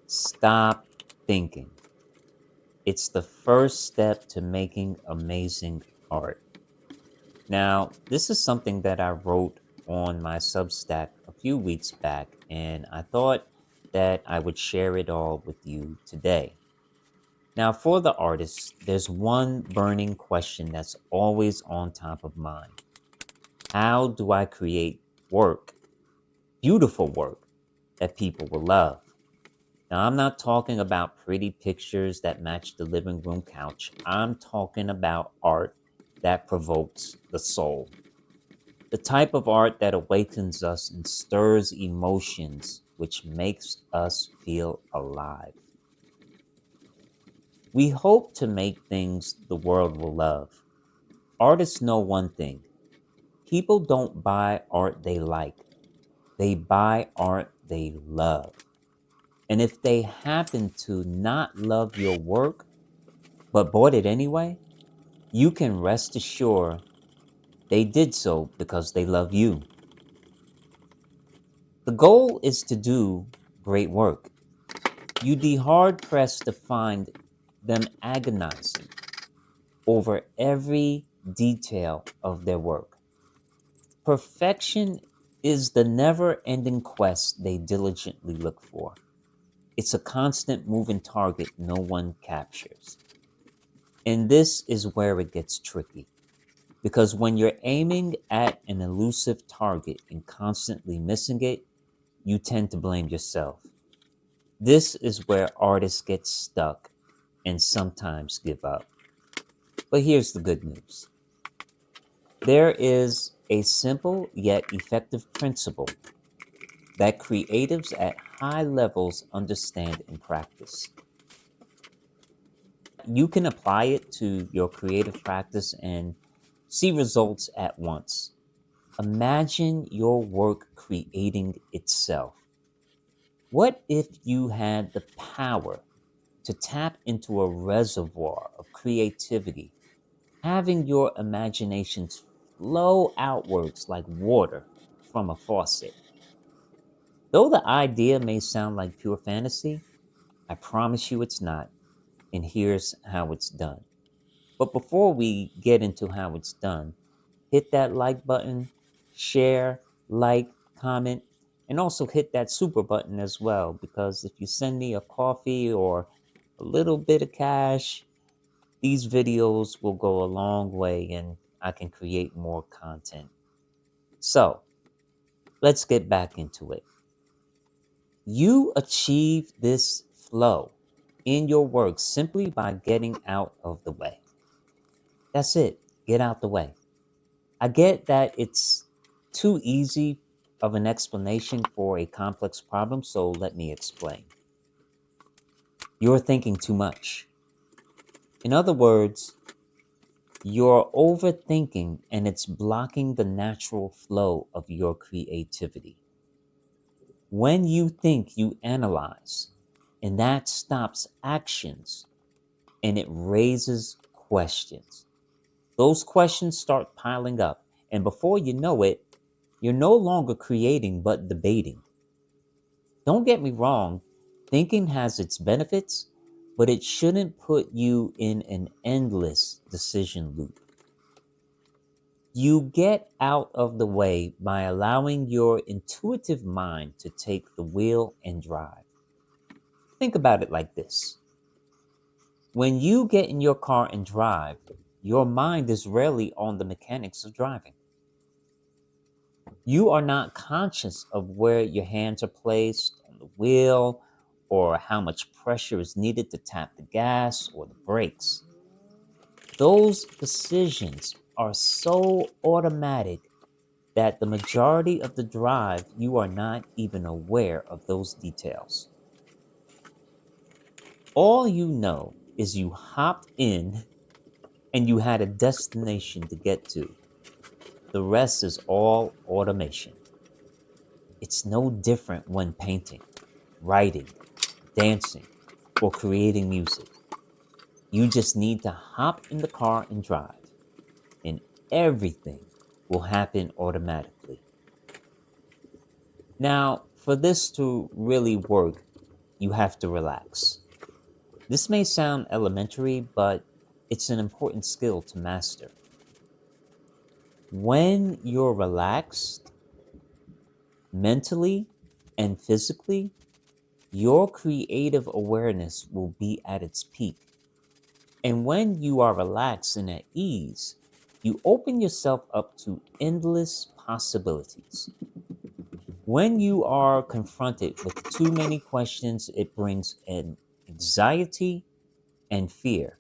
Stop thinking. It's the first step to making amazing art. Now, this is something that I wrote on my Substack a few weeks back, and I thought that I would share it all with you today. Now, for the artists, there's one burning question that's always on top of mind. How do I create work, beautiful work, that people will love? Now, I'm not talking about pretty pictures that match the living room couch. I'm talking about art that provokes the soul. The type of art that awakens us and stirs emotions, which makes us feel alive. We hope to make things the world will love. Artists know one thing: people don't buy art they like, they buy art they love. And if they happen to not love your work, but bought it anyway, you can rest assured they did so because they love you. The goal is to do great work. You'd be hard pressed to find them agonizing over every detail of their work. Perfection is the never ending quest they diligently look for. It's a constant moving target no one captures. And this is where it gets tricky. Because when you're aiming at an elusive target and constantly missing it, you tend to blame yourself. This is where artists get stuck and sometimes give up. But here's the good news: there is a simple yet effective principle that creatives at high levels understand and practice. You can apply it to your creative practice and see results at once. Imagine your work creating itself. What if you had the power to tap into a reservoir of creativity, having your imaginations flow outwards like water from a faucet? Though the idea may sound like pure fantasy, I promise you it's not. And here's how it's done. But before we get into how it's done, hit that like button, share, like, comment, and also hit that super button as well. Because if you send me a coffee or a little bit of cash, these videos will go a long way and I can create more content. So let's get back into it. You achieve this flow in your work simply by getting out of the way. That's it. Get out the way. I get that it's too easy of an explanation for a complex problem, so let me explain. You're thinking too much. In other words, you're overthinking and it's blocking the natural flow of your creativity. When you think, you analyze, and that stops actions and it raises questions. Those questions start piling up, and before you know it, you're no longer creating but debating. Don't get me wrong, thinking has its benefits, but it shouldn't put you in an endless decision loop. You get out of the way by allowing your intuitive mind to take the wheel and drive. Think about it like this: when you get in your car and drive, your mind is rarely on the mechanics of driving. You are not conscious of where your hands are placed on the wheel or how much pressure is needed to tap the gas or the brakes. Those decisions are so automatic that the majority of the drive you are not even aware of those details. All you know is you hopped in and you had a destination to get to. The rest is all automation. It's no different when painting, writing, dancing, or creating music. You just need to hop in the car and drive, and everything will happen automatically. Now, for this to really work, You have to relax. This may sound elementary, but it's an important skill to master. When you're relaxed mentally and physically, your creative awareness will be at its peak. And when you are relaxed and at ease, you open yourself up to endless possibilities. When you are confronted with too many questions, it brings an anxiety and fear.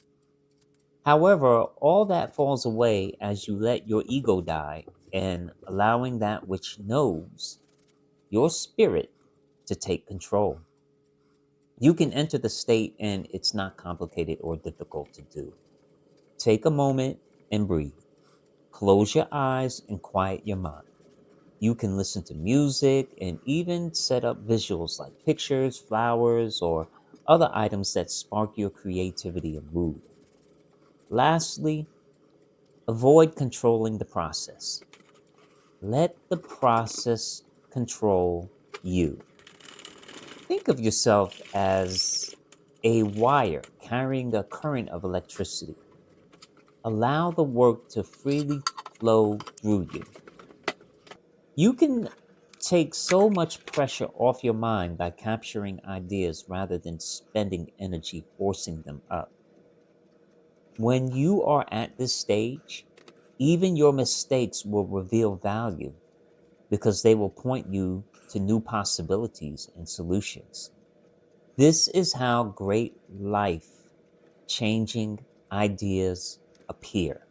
However, all that falls away as you let your ego die and allowing that which knows, your spirit, to take control. You can enter the state and it's not complicated or difficult to do. Take a moment and breathe. Close your eyes and quiet your mind. You can listen to music and even set up visuals like pictures, flowers, or other items that spark your creativity and mood. Lastly, avoid controlling the process. Let the process control you. Think of yourself as a wire carrying a current of electricity. Allow the work to freely flow through you. You can take so much pressure off your mind by capturing ideas rather than spending energy forcing them up. When you are at this stage, even your mistakes will reveal value because they will point you to new possibilities and solutions. This is how great life changing ideas appear.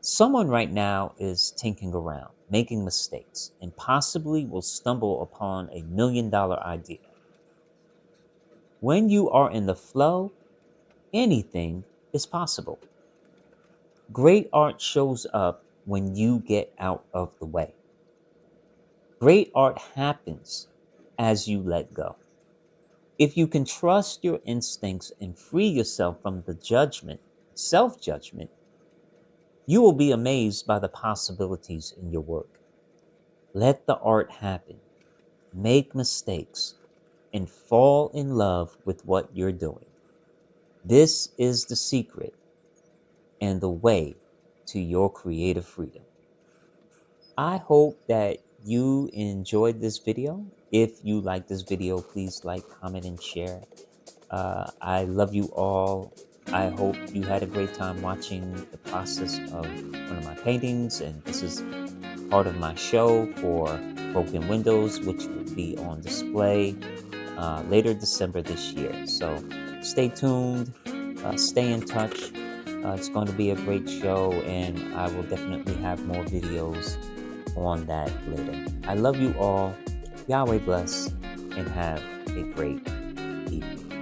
Someone right now is tinkering around, making mistakes, and possibly will stumble upon $1 million idea. When you are in the flow, anything is possible. Great art shows up when you get out of the way. Great art happens as you let go. If you can trust your instincts and free yourself from the judgment, self judgment, you will be amazed by the possibilities in your work. Let the art happen, make mistakes, and fall in love with what you're doing. This is the secret and the way to your creative freedom. I hope that you enjoyed this video. If you like this video, please like, comment, and share. I love you all. I hope you had a great time watching the process of one of my paintings. And this is part of my show for Broken Windows, which will be on display later December this year. So stay tuned, stay in touch. It's going to be a great show, and I will definitely have more videos on that later. I love you all. Yahweh bless, and have a great evening.